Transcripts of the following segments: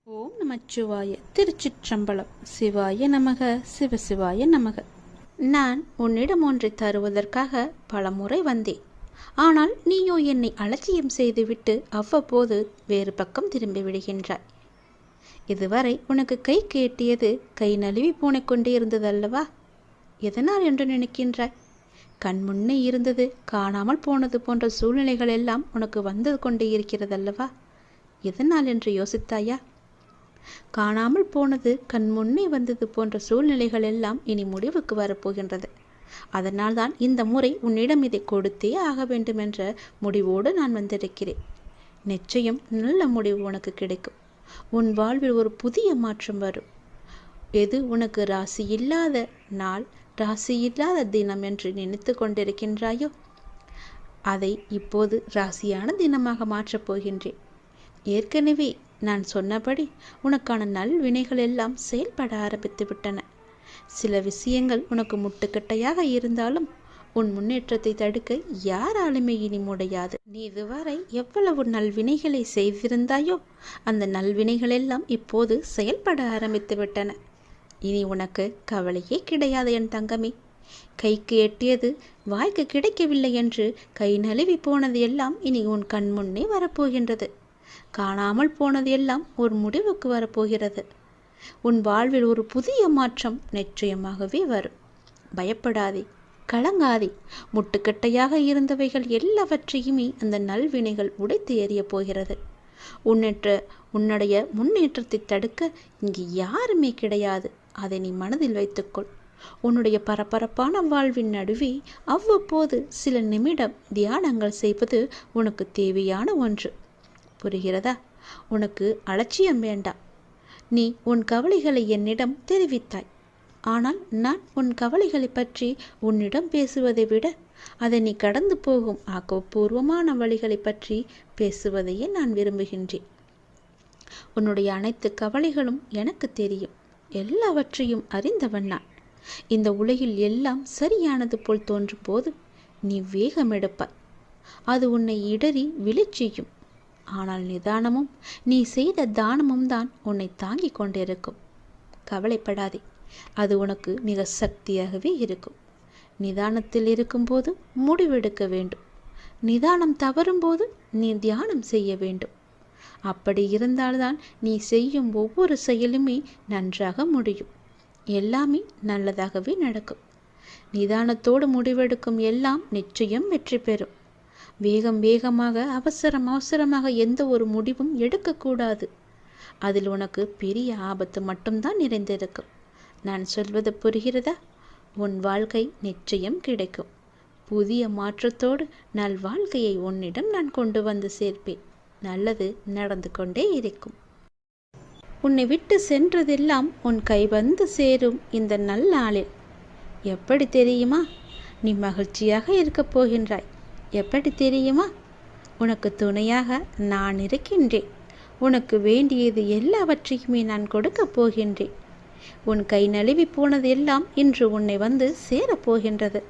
ஓம் நமச்சிவாய. திருச்சிற்றம்பலம். சிவாய நமக, சிவசிவாய நமக. நான் உன்னிடம் ஒன்றை தருவதற்காக பலமுறை வந்தேன். ஆனால் நீயோ என்னை அலட்சியம் செய்துவிட்டு அவ்வப்போது வேறு பக்கம் திரும்பி விடுகின்றாய். இதுவரை உனக்கு கை கேட்டியது கை நழுவி போனிக் கொண்டே இருந்ததல்லவா? எதனால் என்று நினைக்கின்றாய்? கண் முன்னே இருந்தது காணாமல் போனது போன்ற சூழ்நிலைகள் எல்லாம் உனக்கு வந்து கொண்டே இருக்கிறதல்லவா? எதனால் என்று யோசித்தாயா? காணாமல் போனது கண் முன்னே வந்தது போன்ற சூழ்நிலைகள் எல்லாம் இனி முடிவுக்கு வரப்போகின்றது. அதனால்தான் இந்த முறை உன்னிடம் இதை கொடுத்தே ஆக வேண்டும் என்ற முடிவோடு நான் வந்திருக்கிறேன். நிச்சயம் நல்ல முடிவு உனக்கு கிடைக்கும். உன் வாழ்வில் ஒரு புதிய மாற்றம் வரும். எது உனக்கு ராசி இல்லாத நாள், ராசி இல்லாத தினம் என்று நினைத்து கொண்டிருக்கின்றாயோ அதை இப்போது ராசியான தினமாக மாற்றப் போகின்றேன். ஏற்கனவே நான் சொன்னபடி உனக்கான நல்வினைகள் எல்லாம் செயல்பட ஆரம்பித்து விட்டன. சில விஷயங்கள் உனக்கு முட்டுக்கட்டையாக இருந்தாலும் உன் முன்னேற்றத்தை தடுக்க யாராலுமே இனி முடியாது. நீ இதுவரை எவ்வளவு நல்வினைகளை செய்திருந்தாயோ அந்த நல்வினைகள் எல்லாம் இப்போது செயல்பட ஆரம்பித்து விட்டன. இனி உனக்கு கவலையே கிடையாது என் தங்கமே. கைக்கு எட்டியது வாய்க்கு கிடைக்கவில்லை என்று கை நழுவி போனது எல்லாம் இனி உன் கண் முன்னே வரப்போகின்றது. காணாமல் போனது எல்லாம் ஒரு முடிவுக்கு வரப்போகிறது. உன் வாழ்வில் ஒரு புதிய மாற்றம் நிச்சயமாகவே வரும். பயப்படாதே, கலங்காதே. முட்டுக்கட்டையாக இருந்தவைகள் எல்லாவற்றையுமே அந்த நல்வினைகள் உடைத்து எறிய போகிறது. உன்னுடைய முன்னேற்றத்தை தடுக்க இங்கு யாருமே கிடையாது. அதை நீ மனதில் வைத்துக்கொள். உன்னுடைய பரபரப்பான வாழ்வின் நடுவே அவ்வப்போது சில நிமிடம் தியானங்கள் செய்வது உனக்கு தேவையான ஒன்று. புரிகிறதா? உனக்கு அலட்சியம் வேண்டாம். நீ உன் கவலைகளை என்னிடம் தெரிவித்தாய். ஆனால் நான் உன் கவலைகளை பற்றி உன்னிடம் பேசுவதை விட அதை நீ கடந்து போகும் ஆக்கப்பூர்வமான வழிகளை பற்றி பேசுவதையே நான் விரும்புகின்றேன். உன்னுடைய அனைத்து கவலைகளும் எனக்கு தெரியும். எல்லாவற்றையும் அறிந்தவன் நான். இந்த உலகில் எல்லாம் சரியானது போல் தோன்றும் போது நீ வேகம் எடுப்பாய். அது உன்னை இடறி விழச்செய்யும். ஆனால் நிதானமும் நீ செய்த தானமும் தான் உன்னை தாங்கிக் கொண்டிருக்கும். கவலைப்படாதே, அது உனக்கு மிக சக்தியாகவே இருக்கும். நிதானத்தில் இருக்கும்போது முடிவெடுக்க வேண்டும். நிதானம் தவறும்போது நீ தியானம் செய்ய வேண்டும். அப்படி இருந்தால்தான் நீ செய்யும் ஒவ்வொரு செயலுமே நன்றாக முடியும். எல்லாமே நல்லதாகவே நடக்கும். நிதானத்தோடு முடிவெடுக்கும் எல்லாம் நிச்சயம் வெற்றி பெறும். வேகமாக அவசரமாக எந்த ஒரு முடிவும் எடுக்கக்கூடாது. அதில் உனக்கு பெரிய ஆபத்து மட்டும்தான் நிறைந்திருக்கும். நான் சொல்வது புரிகிறதா? உன் வாழ்க்கை நிச்சயம் கிடைக்கும். புதிய மாற்றத்தோடு நல்வாழ்க்கையை உன்னிடம் நான் கொண்டு வந்து சேர்ப்பேன். நல்லது நடந்து கொண்டே இருக்கும். உன்னை விட்டு சென்றதெல்லாம் உன் கை வந்து சேரும் இந்த நல்நாளில். எப்படி தெரியுமா? நீ மகிழ்ச்சியாக இருக்கப் போகின்றாய். எப்படி தெரியுமா? உனக்கு துணையாக நான் இருக்கின்றேன். உனக்கு வேண்டியது எல்லாவற்றையுமே நான் கொடுக்கப் போகின்றேன். உன் கை நழுவி போனது எல்லாம் இன்று உன்னை வந்து சேரப்போகின்றது.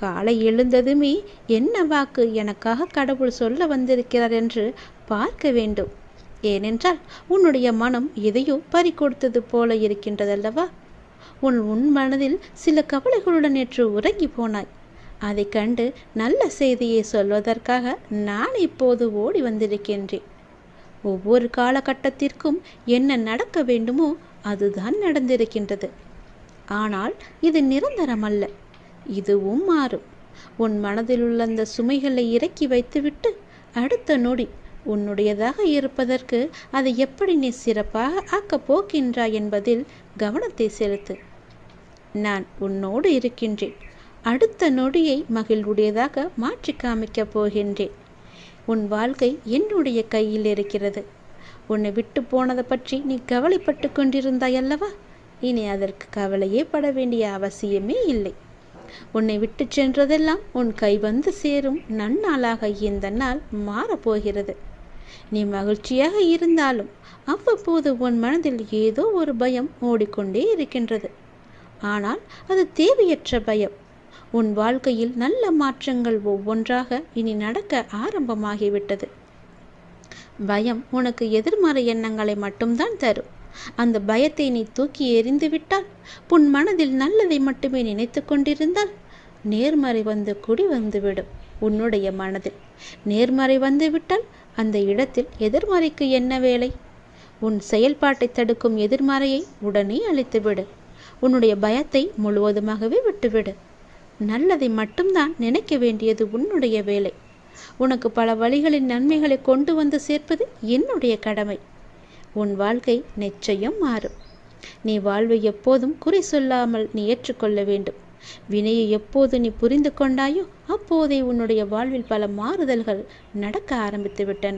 காலை எழுந்ததுமே என்ன வாக்கு எனக்காக கடவுள் சொல்ல வந்திருக்கிறார் என்று பார்க்க வேண்டும். ஏனென்றால் உன்னுடைய மனம் எதையோ பறிகொடுத்தது போல இருக்கின்றதல்லவா? உன் மனதில் சில கவலைகளுடன் நேற்று உறங்கி போனாய். அதை கண்டு நல்ல செய்தியை சொல்வதற்காக நான் இப்போது ஓடி வந்திருக்கின்றேன். ஒவ்வொரு காலகட்டத்திற்கும் என்ன நடக்க வேண்டுமோ அதுதான் நடந்திருக்கின்றது. ஆனால் இது நிரந்தரமல்ல. இதுவும் மாறும். உன் மனதில் உள்ள அந்த சுமைகளை இறக்கி வைத்துவிட்டு அடுத்த நொடி உன்னுடையதாக இருப்பதற்கு அதை எப்படி நீ சிறப்பாக ஆக்கப் போகின்றாய் என்பதில் கவனத்தை செலுத்து. நான் உன்னோடு இருக்கின்றேன். அடுத்த நொடியை மகிழ்வுடையதாக மாற்றி காமிக்கப் போகின்றேன். உன் வாழ்க்கை என்னுடைய கையில் இருக்கிறது. உன்னை விட்டு போனதை பற்றி நீ கவலைப்பட்டு கொண்டிருந்தாய் அல்லவா? இனி அதற்கு கவலையே பட வேண்டிய அவசியமே இல்லை. உன்னை விட்டு சென்றதெல்லாம் உன் கை வந்து சேரும் நன்னாளாக இந்த நாள் மாறப்போகிறது. நீ மகிழ்ச்சியாக இருந்தாலும் அவ்வப்போது உன் மனதில் ஏதோ ஒரு பயம் ஓடிக்கொண்டே இருக்கின்றது. ஆனால் அது தேவையற்ற பயம். உன் வாழ்க்கையில் நல்ல மாற்றங்கள் ஒவ்வொன்றாக இனி நடக்க ஆரம்பமாகிவிட்டது. பயம் உனக்கு எதிர்மறை எண்ணங்களை மட்டும்தான் தரும். அந்த பயத்தை நீ தூக்கி எறிந்து விட்டால், உன் மனதில் நல்லதை மட்டுமே நினைத்து கொண்டிருந்தால், நேர்மறை வந்து குடி வந்துவிடும். உன்னுடைய மனதில் நேர்மறை வந்துவிட்டால் அந்த இடத்தில் எதிர்மறைக்கு என்ன வேலை? உன் செயல்பாட்டை தடுக்கும் எதிர்மறையை உடனே அழித்துவிடு. உன்னுடைய பயத்தை முழுவதுமாகவே விட்டுவிடு. நல்லதை மட்டும்தான் நினைக்க வேண்டியது உன்னுடைய வேலை. உனக்கு பல வழிகளின் நன்மைகளை கொண்டு வந்து சேர்ப்பது என்னுடைய கடமை. உன் வாழ்க்கை நிச்சயம் மாறும். நீ வாழ்வை எப்போதும் குறை சொல்லாமல் நீ ஏற்றுக்கொள்ள வேண்டும். வினையை எப்போது நீ புரிந்து கொண்டாயோ அப்போதே உன்னுடைய வாழ்வில் பல மாறுதல்கள் நடக்க ஆரம்பித்து விட்டன.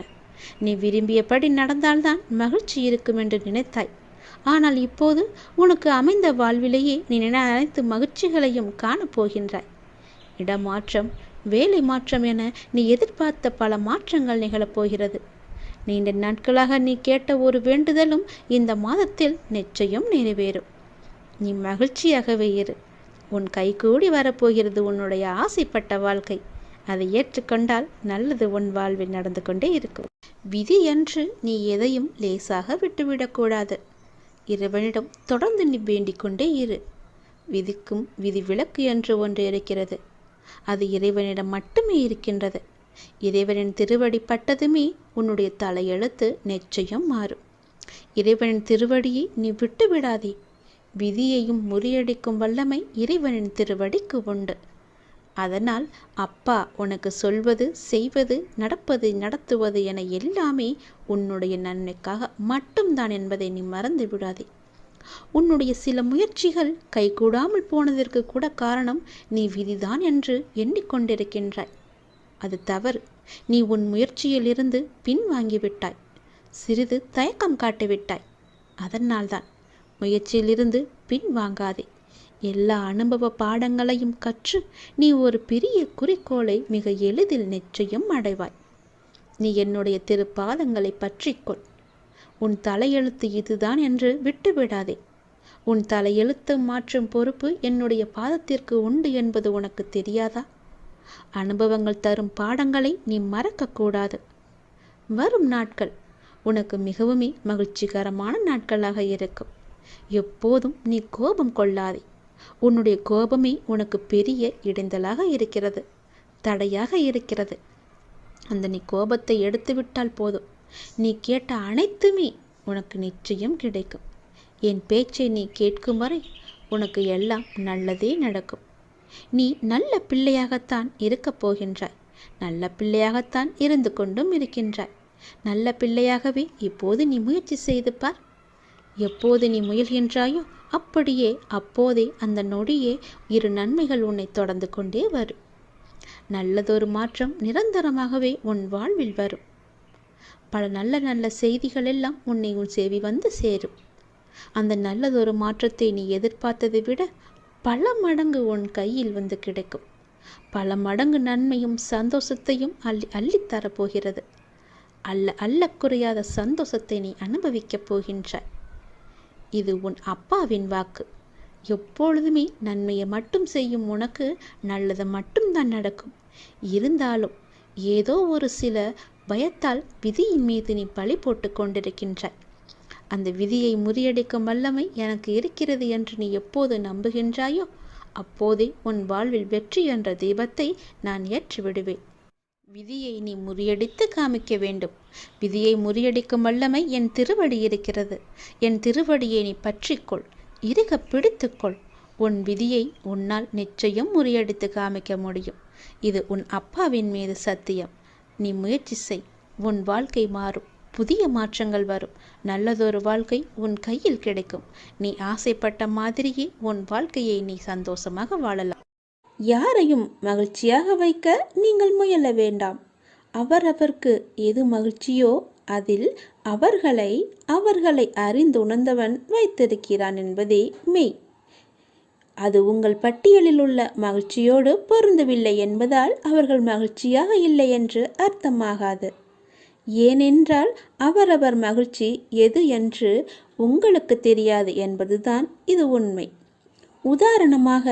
நீ விரும்பியபடி நடந்தால்தான் மகிழ்ச்சி இருக்கும் என்று நினைத்தாய். ஆனால் இப்போது உனக்கு அமைந்த வாழ்விலேயே நீ அனைத்து மகிழ்ச்சிகளையும் காணப்போகின்றாய். இடமாற்றம், வேலை மாற்றம் என நீ எதிர்பார்த்த பல மாற்றங்கள் நிகழப்போகிறது. நீண்ட நாட்களாக நீ கேட்ட ஒரு வேண்டுதலும் இந்த மாதத்தில் நிச்சயம் நிறைவேறும். நீ மகிழ்ச்சியாகவே இரு. உன் கைகூடி வரப்போகிறது உன்னுடைய ஆசைப்பட்ட வாழ்க்கை. அதை ஏற்றுக்கொண்டால் நல்லது உன் வாழ்வில் நடந்து கொண்டே இருக்கும். விதி என்று நீ எதையும் லேசாக விட்டுவிடக்கூடாது. இறைவனிடம் தொடர்ந்து நீ வேண்டிக் கொண்டே இரு. விதிக்கும் விதி விலக்கு என்று ஒன்று இருக்கிறது. அது இறைவனிடம் மட்டுமே இருக்கின்றது. இறைவனின் திருவடி பட்டதுமே உன்னுடைய தலையெழுத்து நிச்சயம் மாறும். இறைவனின் திருவடியை நீ விட்டு விடாதே. விதியையும் முறியடிக்கும் வல்லமை இறைவனின் திருவடிக்கு உண்டு. அதனால் அப்பா உனக்கு சொல்வது, செய்வது, நடப்பது, நடத்துவது என எல்லாமே உன்னுடைய நன்மைக்காக மட்டும்தான் என்பதை நீ மறந்து விடாதே. உன்னுடைய சில முயற்சிகள் கைகூடாமல் போனதற்கு கூட காரணம் நீ விதிதான் என்று எண்ணிக்கொண்டிருக்கின்றாய். அது தவறு. நீ உன் முயற்சியிலிருந்து பின்வாங்கிவிட்டாய். சிறிது தயக்கம் காட்டிவிட்டாய். அதனால்தான் முயற்சியிலிருந்து பின்வாங்காதே. எல்லா அனுபவ பாடங்களையும் கற்று நீ ஒரு பெரிய குறிக்கோளை மிக எளிதில் நிச்சயம் அடைவாய். நீ என்னுடைய திருப்பாதங்களை பற்றிக்கொள். உன் தலையெழுத்து இதுதான் என்று விட்டுவிடாதே. உன் தலையெழுத்து மாற்றும் பொறுப்பு என்னுடைய பாதத்திற்கு உண்டு என்பது உனக்கு தெரியாதா? அனுபவங்கள் தரும் பாடங்களை நீ மறக்கக்கூடாது. வரும் நாட்கள் உனக்கு மிகவுமே மகிழ்ச்சிகரமான நாட்களாக இருக்கும். எப்போதும் நீ கோபம் கொள்ளாதே. உன்னுடைய கோபமே உனக்கு பெரிய இடைஞ்சலாக இருக்கிறது, தடையாக இருக்கிறது. அந்த நீ கோபத்தை எடுத்துவிட்டால் போதும், நீ கேட்ட அனைத்துமே உனக்கு நிச்சயம் கிடைக்கும். என் பேச்சை நீ கேட்கும் வரை உனக்கு எல்லாம் நல்லதே நடக்கும். நீ நல்ல பிள்ளையாகத்தான் இருக்கப் போகின்றாய். நல்ல பிள்ளையாகத்தான் இருந்து கொண்டும் இருக்கின்றாய். நல்ல பிள்ளையாகவே இப்போது நீ முயற்சி செய்து பார். எப்போது நீ முயல்கின்றாயோ அப்படியே அப்போதே அந்த நொடியே இரு நன்மைகள் உன்னை தொடர்ந்து கொண்டே வரும். நல்லதொரு மாற்றம் நிரந்தரமாகவே உன் வாழ்வில் வரும். பல நல்ல நல்ல செய்திகள் எல்லாம் உன்னை உன் செவி வந்து சேரும். அந்த நல்லதொரு மாற்றத்தை நீ எதிர்பார்த்ததை விட பல மடங்கு உன் கையில் வந்து கிடைக்கும். பல மடங்கு நன்மையும் சந்தோஷத்தையும் அள்ளித்தரப்போகிறது. அல்ல குறையாத சந்தோஷத்தை நீ அனுபவிக்கப் போகின்றாய். இது உன் அப்பாவின் வாக்கு. எப்பொழுதுமே நன்மையை மட்டும் செய்யும் உனக்கு நல்லது மட்டும்தான் நடக்கும். இருந்தாலும் ஏதோ ஒரு சில பயத்தால் விதியின் மீது நீ பழி போட்டு கொண்டிருக்கின்றாய். அந்த விதியை முறியடிக்கும் வல்லமை எனக்கு இருக்கிறது என்று நீ எப்போது நம்புகின்றாயோ அப்போதே உன் வாழ்வில் வெற்றி என்ற தீபத்தை நான் ஏற்றி விடுவேன். விதியை நீ முறியடித்து காமிக்க வேண்டும். விதியை முறியடிக்கும் வல்லமை என் திருவடி இருக்கிறது. என் திருவடியை நீ பற்றிக்கொள், இறுக பிடித்துக்கொள். உன் விதியை உன்னால் நிச்சயம் முறியடித்து காமிக்க முடியும். இது உன் அப்பாவின் மீது சத்தியம். நீ முயற்சி செய். உன் வாழ்க்கை மாறும். புதிய மாற்றங்கள் வரும். நல்லதொரு வாழ்க்கை உன் கையில் கிடைக்கும். நீ ஆசைப்பட்ட மாதிரியே உன் வாழ்க்கையை நீ சந்தோஷமாக வாழலாம். யாரையும் மகிழ்ச்சியாக வைக்க நீங்கள் முயல வேண்டாம். அவரவர்க்கு எது மகிழ்ச்சியோ அதில் அவர்களை அறிந்துணர்ந்தவன் வைத்திருக்கிறான் என்பதே மெய். அது உங்கள் பட்டியலில் உள்ள மகிழ்ச்சியோடு பொருந்தவில்லை என்பதால் அவர்கள் மகிழ்ச்சியாக இல்லை என்று அர்த்தமாகாது. ஏனென்றால் அவரவர் மகிழ்ச்சி எது என்று உங்களுக்கு தெரியாது என்பதுதான் இது உண்மை. உதாரணமாக,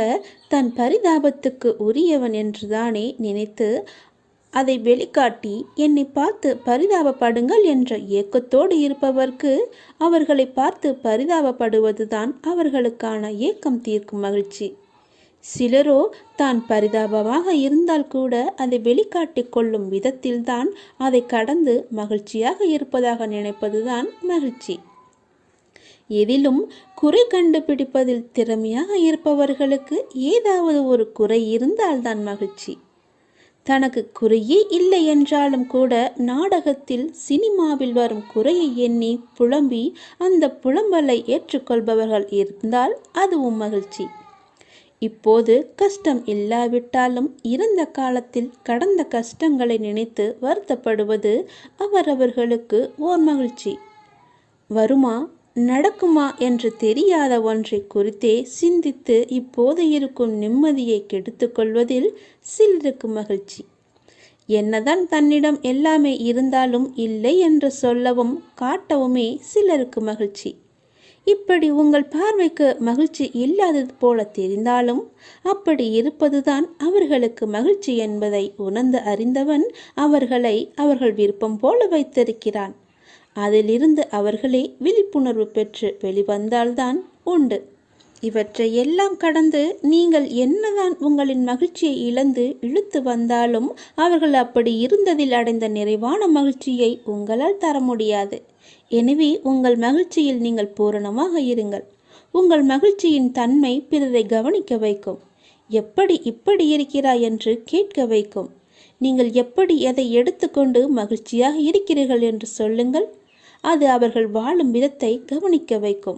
தன் பரிதாபத்துக்கு உரியவன் என்றுதானே நினைத்து அதை வெளிக்காட்டி என்னை பார்த்து பரிதாபப்படுங்கள் என்ற ஏக்கத்தோடு இருப்பவர்க்கு அவர்களை பார்த்து பரிதாபப்படுவதுதான் அவர்களுக்கான ஏக்கம் தீர்க்கும் மகிழ்ச்சி. சிலரோ தான் பரிதாபமாக இருந்தால் கூட அதை வெளிக்காட்டி கொள்ளும் விதத்தில்தான் அதை கடந்து மகிழ்ச்சியாக இருப்பதாக நினைப்பதுதான் மகிழ்ச்சி. எதிலும் குறை கண்டுபிடிப்பதில் திறமையாக இருப்பவர்களுக்கு ஏதாவது ஒரு குறை இருந்தால்தான் மகிழ்ச்சி. தனக்கு குறையே இல்லை என்றாலும் கூட நாடகத்தில் சினிமாவில் வரும் குறையை எண்ணி புலம்பி அந்த புலம்பலை ஏற்றுக்கொள்பவர்கள் இருந்தால் அதுவும் மகிழ்ச்சி. இப்போது கஷ்டம் இல்லாவிட்டாலும் இறந்த காலத்தில் கடந்த கஷ்டங்களை நினைத்து வருத்தப்படுவது அவரவர்களுக்கு ஓர் மகிழ்ச்சி. வருமா நடக்குமா என்று தெரியாத ஒன்றை குறித்தே சிந்தித்து இப்போது இருக்கும் நிம்மதியை கெடுத்து கொள்வதில் சிலருக்கு மகிழ்ச்சி. என்னதான் தன்னிடம் எல்லாமே இருந்தாலும் இல்லை என்று சொல்லவும் காட்டவுமே சிலருக்கு மகிழ்ச்சி. இப்படி உங்கள் பார்வைக்கு மகிழ்ச்சி இல்லாதது போல தெரிந்தாலும் அப்படி இருப்பதுதான் அவர்களுக்கு மகிழ்ச்சி என்பதை உணர்ந்து அறிந்தவன் அவர்களை அவர்கள் விருப்பம் போல வைத்திருக்கிறான். அதிலிருந்து அவர்களே விழிப்புணர்வு பெற்று வெளிவந்தால்தான் உண்டு. இவற்றை எல்லாம் கடந்து நீங்கள் என்னதான் உங்களின் மகிழ்ச்சியை இழந்து இழுத்து வந்தாலும் அவர்கள் அப்படி இருந்ததில் அடைந்த நிறைவான மகிழ்ச்சியை உங்களால் தர முடியாது. எனவே உங்கள் மகிழ்ச்சியில் நீங்கள் பூரணமாக இருங்கள். உங்கள் மகிழ்ச்சியின் தன்மை பிறரை கவனிக்க வைக்கும். எப்படி இப்படி இருக்கிறாய் என்று கேட்க வைக்கும். நீங்கள் எப்படி எதை எடுத்துக்கொண்டு மகிழ்ச்சியாக இருக்கிறீர்கள் என்று சொல்லுங்கள். அது அவர்கள் வாழும் விதத்தை கவனிக்க வைக்கும்,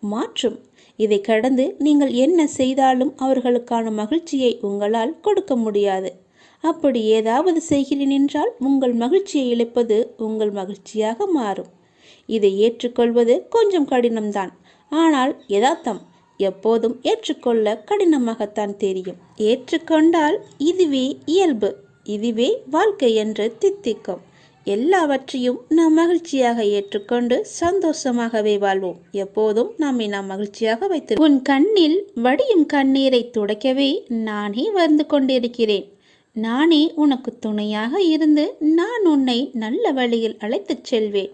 மாற்றும். இதை கடந்து நீங்கள் என்ன செய்தாலும் அவர்களுக்கான மகிழ்ச்சியை உங்களால் கொடுக்க முடியாது. அப்படி ஏதாவது செய்கிறேன் என்றால் உங்கள் மகிழ்ச்சியை இழப்பது உங்கள் மகிழ்ச்சியாக மாறும். இதை ஏற்றுக்கொள்வது கொஞ்சம் கடினம்தான். ஆனால் யதார்த்தம் எப்போதும் ஏற்றுக்கொள்ள கடினமாகத்தான் தெரியும். ஏற்றுக்கொண்டால் இதுவே இயல்பு, இதுவே வாழ்க்கை என்று தித்திக்கும். எல்லாவற்றையும் நாம் மகிழ்ச்சியாக ஏற்றுக்கொண்டு சந்தோஷமாகவே வாழ்வோம். எப்போதும் நம்மை நாம் மகிழ்ச்சியாக வைத்து. உன் கண்ணில் வடியும் கண்ணீரை துடைக்கவே நானே வந்து கொண்டிருக்கிறேன். நானே உனக்கு துணையாக இருந்து நான் உன்னை நல்ல வழியில் அழைத்துச் செல்வேன்.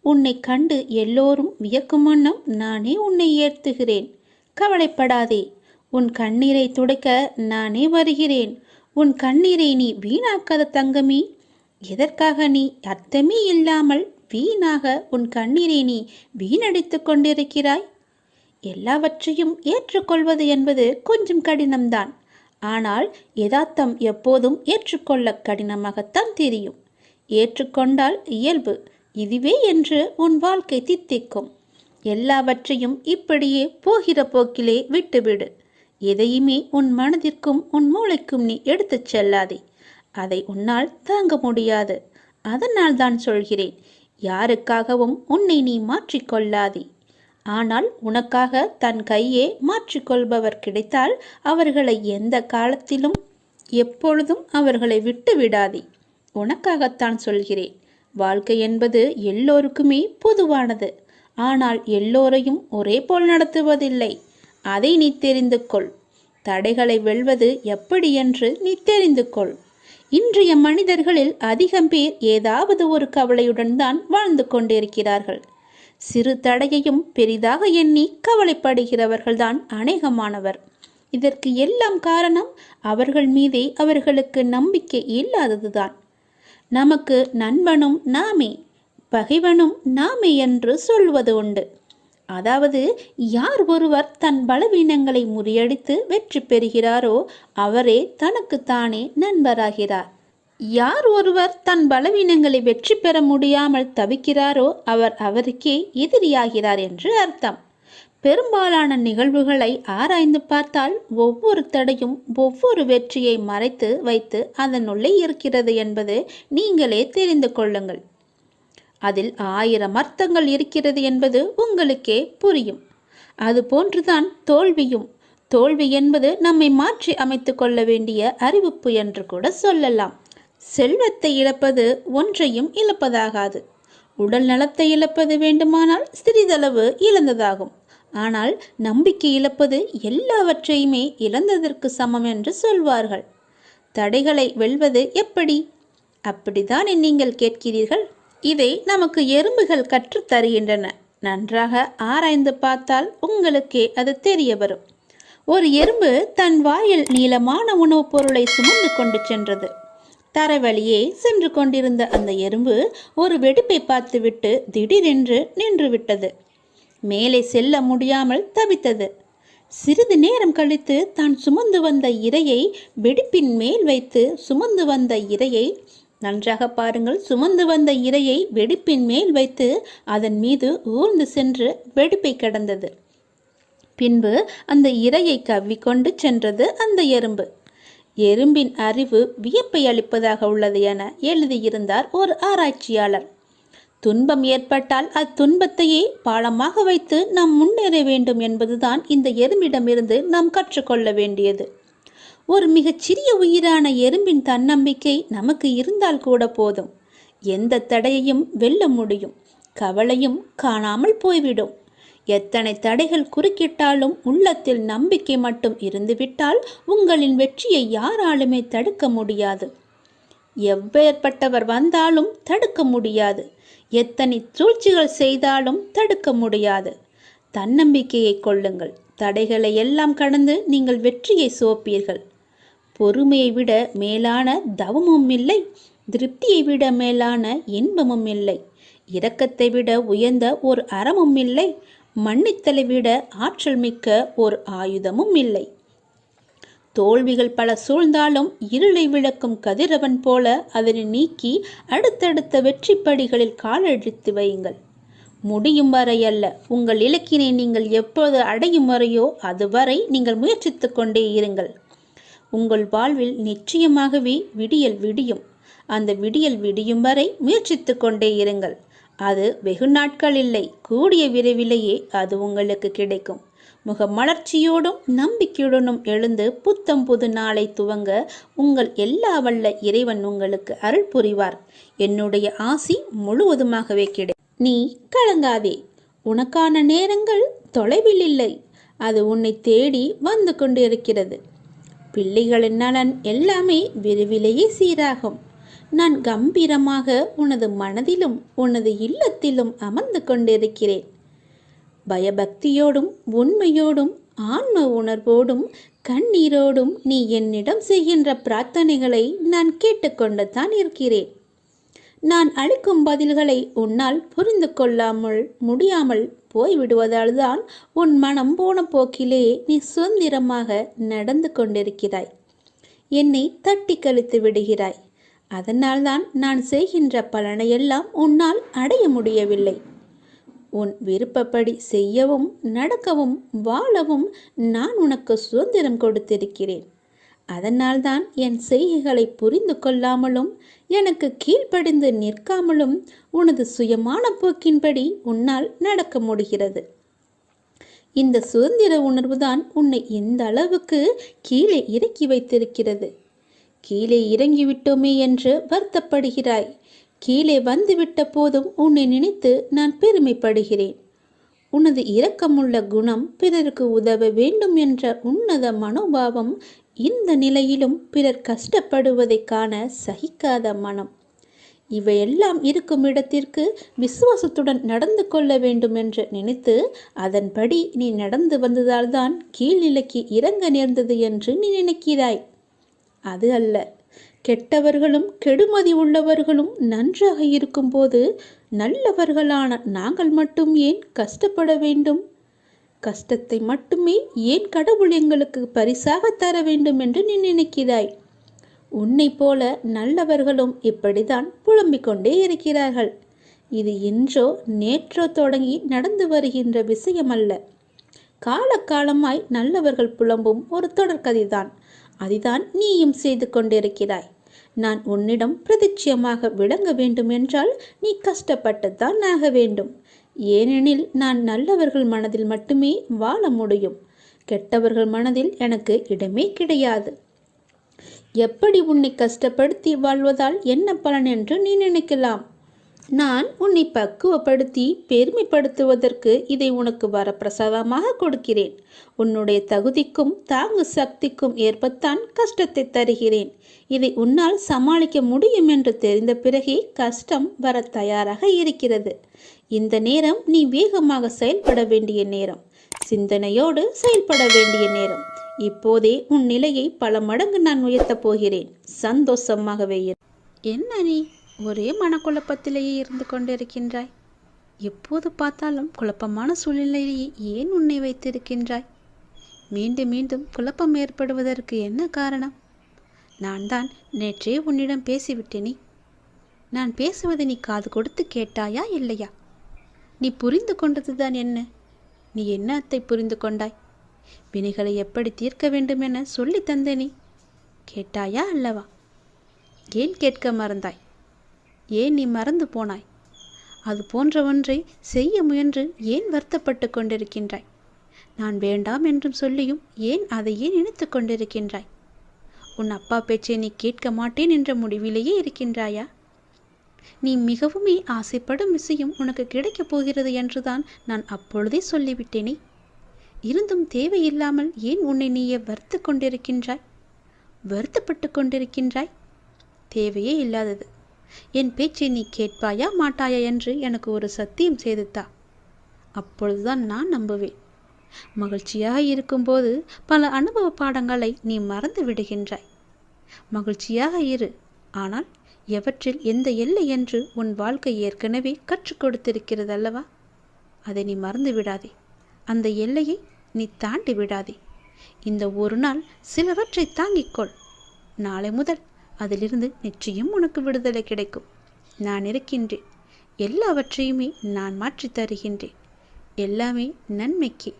உன்னை கண்டு எல்லோரும் வியக்கும் வண்ணம் நானே உன்னை ஏற்றுகிறேன். கவலைப்படாதே, உன் கண்ணீரை துடைக்க நானே வருகிறேன். உன் கண்ணீரை நீ வீணாக்காத தங்கமே. எதற்காக நீ அர்த்தமே இல்லாமல் வீணாக உன் கண்ணீரை நீ வீணடித்து கொண்டிருக்கிறாய்? எல்லாவற்றையும் ஏற்றுக்கொள்வது என்பது கொஞ்சம் கடினம்தான். ஆனால் யதார்த்தம் எப்போதும் ஏற்றுக்கொள்ள கடினமாகத்தான் தெரியும். ஏற்றுக்கொண்டால் இயல்பு இதுவே என்று உன் வாழ்க்கை தித்திக்கும். எல்லாவற்றையும் இப்படியே போகிற போக்கிலே விட்டுவிடு. எதையுமே உன் மனதிற்கும் உன் மூளைக்கும் நீ எடுத்துச் செல்லாதே. அதை உன்னால் தாங்க முடியாது. அதனால் தான் சொல்கிறேன், யாருக்காகவும் உன்னை நீ மாற்றிக்கொள்ளாதே. ஆனால் உனக்காக தன் கையே மாற்றிக்கொள்பவர் கிடைத்தால் அவர்களை எந்த காலத்திலும் எப்பொழுதும் அவர்களை விட்டு விடாதே. உனக்காகத்தான் சொல்கிறேன். வாழ்க்கை என்பது எல்லோருக்குமே பொதுவானது. ஆனால் எல்லோரையும் ஒரே போல் நடத்துவதில்லை. அதை நீ தெரிந்து கொள். தடைகளை வெல்வது எப்படி என்று நீ தெரிந்து கொள். இன்றைய மனிதர்களில் அதிகம் பேர் ஏதாவது ஒரு கவலையுடன் தான் வாழ்ந்து கொண்டிருக்கிறார்கள். சிறு தடையையும் பெரிதாக எண்ணி கவலைப்படுகிறவர்கள்தான் அநேகமானவர். இதற்கு எல்லாம் காரணம் அவர்கள் மீதே அவர்களுக்கு நம்பிக்கை இல்லாததுதான். நமக்கு நண்பனும் நாமே, பகைவனும் நாமே என்று சொல்வது உண்டு. அதாவது யார் ஒருவர் தன் பலவீனங்களை முறியடித்து வெற்றி பெறுகிறாரோ அவரே தனக்கு தானே நண்பராகிறார். யார் ஒருவர் தன் பலவீனங்களை வெற்றி பெற முடியாமல் தவிக்கிறாரோ அவர் அவருக்கே எதிரியாகிறார் என்று அர்த்தம். பெரும்பாலான நிகழ்வுகளை ஆராய்ந்து பார்த்தால் ஒவ்வொரு தடையும் ஒவ்வொரு வெற்றியை மறைத்து வைத்து அதனுள்ளே இருக்கிறது என்பது நீங்களே தெரிந்து கொள்ளுங்கள். அதில் 1000 அர்த்தங்கள் இருக்கிறது என்பது உங்களுக்கே புரியும். அதுபோன்றுதான் தோல்வியும். தோல்வி என்பது நம்மை மாற்றி அமைத்து கொள்ள வேண்டிய அறிவிப்பு என்று கூட சொல்லலாம். செல்வத்தை இழப்பது ஒன்றையும் இழப்பதாகாது. உடல் நலத்தை இழப்பது வேண்டுமானால் சிறிதளவு இழந்ததாகும். ஆனால் நம்பிக்கை இழப்பது எல்லாவற்றையுமே இழந்ததற்கு சமம் என்று சொல்வார்கள். தடைகளை வெல்வது எப்படி? அப்படித்தான் நீங்கள் கேட்கிறீர்கள். இதை நமக்கு எறும்புகள் கற்றுத் தருகின்றன. நன்றாக ஆராய்ந்து பார்த்தால் உங்களுக்கே அது தெரிய வரும். ஒரு எறும்பு தன் வாயில் நீளமான உணவுப் பொருளை சுமந்து கொண்டு சென்றது. தரைவழியே சென்று கொண்டிருந்த அந்த எறும்பு ஒரு வெடிப்பை பார்த்துவிட்டு திடீரென்று நின்று விட்டது. மேலே செல்ல முடியாமல் தவித்தது. சிறிது நேரம் கழித்து தான் சுமந்து வந்த இரையை வெடிப்பின் மேல் வைத்து சுமந்து வந்த இரையை நன்றாக பாருங்கள், சுமந்து வந்த இரையை வெடிப்பின் மேல் வைத்து அதன் மீது ஊர்ந்து சென்று வெடிப்பை கடந்தது. பின்பு அந்த இரையை கவ்விக்கொண்டு சென்றது அந்த எறும்பு. எறும்பின் அறிவு வியப்பை அளிப்பதாக உள்ளது என எழுதியிருந்தார் ஒரு ஆராய்ச்சியாளர். துன்பம் ஏற்பட்டால் அத்துன்பத்தையே பாலமாக வைத்து நாம் முன்னேற வேண்டும் என்பதுதான் இந்த எறும்பிடமிருந்து நாம் கற்றுக்கொள்ள வேண்டியது. ஒரு மிகச்சிறிய உயிரான எறும்பின் தன்னம்பிக்கை நமக்கு இருந்தால் கூட போதும். எந்த தடையையும் வெல்ல முடியும். கவலையும் காணாமல் போய்விடும். எத்தனை தடைகள் குறுக்கிட்டாலும் உள்ளத்தில் நம்பிக்கை மட்டும் இருந்துவிட்டால் உங்களின் வெற்றியை யாராலுமே தடுக்க முடியாது. எவ்வேற்பட்டவர் வந்தாலும் தடுக்க முடியாது. எத்தனை சூழ்ச்சிகள் செய்தாலும் தடுக்க முடியாது. தன்னம்பிக்கையை கொள்ளுங்கள். தடைகளை எல்லாம் கடந்து நீங்கள் வெற்றியை சுவைப்பீர்கள். பொறுமையை விட மேலான தவமும் இல்லை. திருப்தியை விட மேலான இன்பமும் இல்லை. இரக்கத்தை விட உயர்ந்த ஒரு அறமும் இல்லை. மன்னித்தலை விட ஆற்றல் மிக்க ஒரு ஆயுதமும் இல்லை. தோல்விகள் பல சூழ்ந்தாலும் இருளை விளக்கும் கதிரவன் போல அதனை நீக்கி அடுத்தடுத்த வெற்றி படிகளில் காலெடுத்து வையுங்கள். முடியும் வரை அல்ல, உங்கள் இலக்கினை நீங்கள் எப்போது அடையும் வரையோ அதுவரை நீங்கள் முயற்சித்து கொண்டே இருங்கள். உங்கள் வாழ்வில் நிச்சயமாகவே விடியல் விடியும். அந்த விடியல் விடியும் வரை முயற்சித்து கொண்டே இருங்கள். அது வெகு நாட்கள் இல்லை, கூடிய விரைவிலேயே அது உங்களுக்கு கிடைக்கும். முகமலர்ச்சியோடும் நம்பிக்கையுடனும் எழுந்து புத்தம் புது நாளை துவங்க உங்கள் எல்லா வல்ல இறைவன் உங்களுக்கு அருள் புரிவார். என்னுடைய ஆசி முழுவதுமாகவே நீ கலங்காதே. உனக்கான நேரங்கள் தொலைவில் இல்லை. அது உன்னை தேடி வந்து கொண்டிருக்கிறது. பிள்ளைகளின் நலன் எல்லாமே விரைவிலேயே சீராகும். நான் கம்பீரமாக உனது மனதிலும் உனது இல்லத்திலும் அமர்ந்து கொண்டிருக்கிறேன். பயபக்தியோடும் உண்மையோடும் ஆன்ம உணர்வோடும் கண்ணீரோடும் நீ என்னிடம் செய்கின்ற பிரார்த்தனைகளை நான் கேட்டுக்கொண்டு தான் இருக்கிறேன். நான் அளிக்கும் பதில்களை உன்னால் புரிந்து கொள்ளாமல் முடியாமல் போய்விடுவதால் தான் உன் மனம் போன போக்கிலே நீ சுதந்திரமாக நடந்து கொண்டிருக்கிறாய். என்னை தட்டி கழித்து விடுகிறாய். அதனால்தான் நான் செய்கின்ற பலனையெல்லாம் உன்னால் அடைய முடியவில்லை. உன் விருப்பப்படி செய்யவும் நடக்கவும் வாழவும் நான் உனக்கு சுதந்திரம் கொடுத்திருக்கிறேன். அதனால்தான் என் செய்கைகளை புரிந்து கொள்ளாமலும் எனக்கு கீழ்ப்படிந்து நிற்காமலும் உனது சுயமான போக்கின்படி உன்னால் நடக்க முடிகிறது. இந்த சுதந்திர உணர்வுதான் உன்னை இந்த அளவுக்கு கீழே இறக்கி வைத்திருக்கிறது. கீழே இறங்கிவிட்டோமே என்று வருத்தப்படுகிறாய். கீழே வந்துவிட்ட போதும் உன்னை நினைத்து நான் பெருமைப்படுகிறேன். உனது இரக்கமுள்ள குணம், பிறருக்கு உதவ வேண்டும் என்ற உன்னத மனோபாவம், இந்த நிலையிலும் பிறர் கஷ்டப்படுவதை காண சகிக்காத மனம், இவையெல்லாம் இருக்கும் இடத்திற்கு விசுவாசத்துடன் நடந்து கொள்ள வேண்டும் என்று நினைத்து அதன்படி நீ நடந்து வந்ததால்தான் கீழ்நிலைக்கு இறங்க நேர்ந்தது என்று நீ நினைக்கிறாய். அது அல்ல. கெட்டவர்களும் கெடுமதி உள்ளவர்களும் நன்றாக இருக்கும்போது நல்லவர்களான நாங்கள் மட்டும் ஏன் கஷ்டப்பட வேண்டும்? கஷ்டத்தை மட்டுமே ஏன் கடவுள் எங்களுக்கு பரிசாக தர வேண்டும் என்று நீ நினைக்கிறாய். உன்னை போல நல்லவர்களும் இப்படித்தான் புலம்பிக் கொண்டே இருக்கிறார்கள். இது இன்றோ நேற்றோ தொடங்கி நடந்து வருகின்ற விஷயமல்ல. காலகாலமாய் நல்லவர்கள் புலம்பும் ஒரு தொடர்கதைதான். அதுதான் நீயும் செய்து கொண்டிருக்கிறாய். நான் உன்னிடம் பிரதிட்சியமாக விளங்க வேண்டும் என்றால் நீ கஷ்டப்பட்டுத்தான் ஆக வேண்டும். ஏனெனில் நான் நல்லவர்கள் மனதில் மட்டுமே வாழ முடியும். கெட்டவர்கள் மனதில் எனக்கு இடமே கிடையாது. எப்படி உன்னை கஷ்டப்படுத்தி வாழ்வதால் என்ன பலன் என்று நீ நினைக்கலாம். நான் உன்னை பக்குவப்படுத்தி பெருமைப்படுத்துவதற்கு இதை உனக்கு வரப்பிரசாதமாக கொடுக்கிறேன். உன்னுடைய தகுதிக்கும் தாங்கு சக்திக்கும் ஏற்பத்தான் கஷ்டத்தை தருகிறேன். இதை உன்னால் சமாளிக்க முடியும் என்று தெரிந்த பிறகே கஷ்டம் வர தயாராக இருக்கிறது. இந்த நேரம் நீ வேகமாக செயல்பட வேண்டிய நேரம், சிந்தனையோடு செயல்பட வேண்டிய நேரம். இப்போதே உன் நிலையை பல மடங்கு நான் உயர்த்தப் போகிறேன். சந்தோஷமாகவே இரு. என்ன நீ ஒரே மனக்குழப்பத்திலேயே இருந்து கொண்டிருக்கின்றாய்? எப்போது பார்த்தாலும் குழப்பமான சூழ்நிலையிலேயே ஏன் உன்னை வைத்திருக்கின்றாய்? மீண்டும் மீண்டும் குழப்பம் ஏற்படுவதற்கு என்ன காரணம்? நான் தான் நேற்றே உன்னிடம் பேசிவிட்டேனே. நான் பேசுவதை நீ காது கொடுத்து கேட்டாயா இல்லையா? நீ புரிந்து கொண்டதுதான் என்ன? நீ என்னத்தை புரிந்து கொண்டாய்? வினைகளை எப்படி தீர்க்க வேண்டும் என சொல்லி தந்தேனே. கேட்டாயா அல்லவா? ஏன் கேட்க மறந்தாய்? ஏன் நீ மறந்து போனாய்? அது போன்ற ஒன்றை செய்ய முயன்று ஏன் வருத்தப்பட்டு கொண்டிருக்கின்றாய்? நான் வேண்டாம் என்றும் சொல்லியும் ஏன் அதையே நினைத்து கொண்டிருக்கின்றாய்? உன் அப்பா பேச்சை நீ கேட்க மாட்டேன் என்ற முடிவிலேயே இருக்கின்றாயா? நீ மிகவுமே ஆசைப்படும் விஷயம் உனக்கு கிடைக்கப் போகிறது என்றுதான் நான் அப்பொழுதே சொல்லிவிட்டேனே. இருந்தும் தேவையில்லாமல் ஏன் உன்னை நீயே வருத்து கொண்டிருக்கின்றாய்? வருத்தப்பட்டு கொண்டிருக்கின்றாய்? தேவையே இல்லாதது. என் பேச்சை நீ கேட்பாயா மாட்டாயா என்று எனக்கு ஒரு சத்தியம் செய்துத்தா. அப்பொழுதுதான் நான் நம்புவேன். மகிழ்ச்சியாக இருக்கும்போது பல அனுபவ பாடங்களை நீ மறந்து விடுகின்றாய். மகிழ்ச்சியாக இரு, ஆனால் எவற்றில் எந்த எல்லை என்று உன் வாழ்க்கை ஏற்கனவே கற்றுக் கொடுத்திருக்கிறது அல்லவா? அதை நீ மறந்து விடாதே. அந்த எல்லையை நீ தாண்டி விடாதே. இந்த ஒரு நாள் சிலவற்றை தாங்கிக்கொள். நாளை முதல் அதிலிருந்து நிச்சயம் உனக்கு விடுதலை கிடைக்கும். நான் இருக்கின்றேன். எல்லாவற்றையுமே நான் மாற்றி தருகின்றேன். எல்லாமே நன்மைக்கு.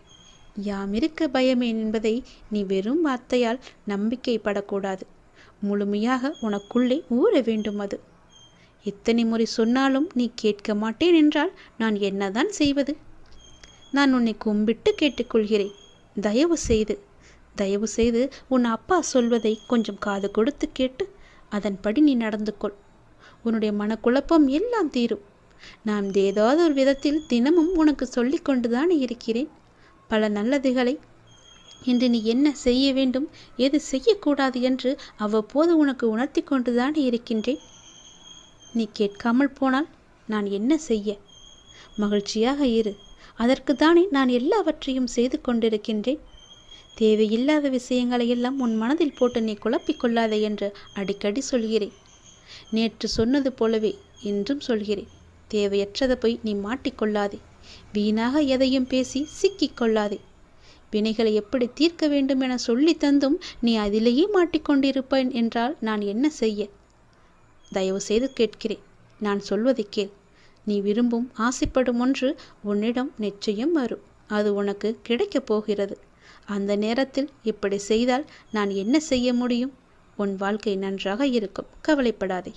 யாம் இருக்க பயமே என்பதை நீ வெறும் வார்த்தையால் நம்பிக்கைப்படக்கூடாது. முழுமையாக உனக்குள்ளே ஊற வேண்டும். அது எத்தனை முறை சொன்னாலும் நீ கேட்க மாட்டேன் என்றால் நான் என்னதான் செய்வது? நான் உன்னை கும்பிட்டு கேட்டுக்கொள்கிறேன். தயவு செய்து உன் அப்பா சொல்வதை கொஞ்சம் காது கொடுத்து கேட்டு அதன்படி நீ நடந்து கொள். உன்னுடைய மனக்குழப்பம் எல்லாம் தீரும். நான் ஏதாவது ஒரு விதத்தில் தினமும் உனக்கு சொல்லி கொண்டுதானே இருக்கிறேன். பல நல்லதுகளை இன்று நீ என்ன செய்ய வேண்டும், எது செய்யக்கூடாது என்று அவ்வப்போது உனக்கு உணர்த்தி கொண்டுதானே இருக்கின்றேன். நீ கேட்காமல் போனால் நான் என்ன செய்ய? மகிழ்ச்சியாக இரு. அதற்குத்தானே நான் எல்லாவற்றையும் செய்து கொண்டிருக்கின்றேன். தேவையில்லாத விஷயங்களை எல்லாம் உன் மனதில் போட்டு நீ குழப்பிக்கொள்ளாதே என்று அடிக்கடி சொல்கிறேன். நேற்று சொன்னது போலவே இன்றும் சொல்கிறேன். தேவையற்றதை போய் நீ மாட்டிக்கொள்ளாதே. வீணாக எதையும் பேசி சிக்கிக்கொள்ளாதே. வினைகளை எப்படி தீர்க்க வேண்டும் என சொல்லி தந்தும் நீ அதிலேயே மாட்டிக்கொண்டிருப்பேன் என்றால் நான் என்ன செய்ய? தயவு செய்து கேட்கிறேன். நான் சொல்வதை கேள். நீ விரும்பும் ஆசைப்படும் ஒன்று உன்னிடம் நிச்சயம் வரும். அது உனக்கு கிடைக்கப் போகிறது. அந்த நேரத்தில் இப்படி செய்தால் நான் என்ன செய்ய முடியும்? உன் வாழ்க்கை நன்றாக இருக்கும். கவலைப்படாதே.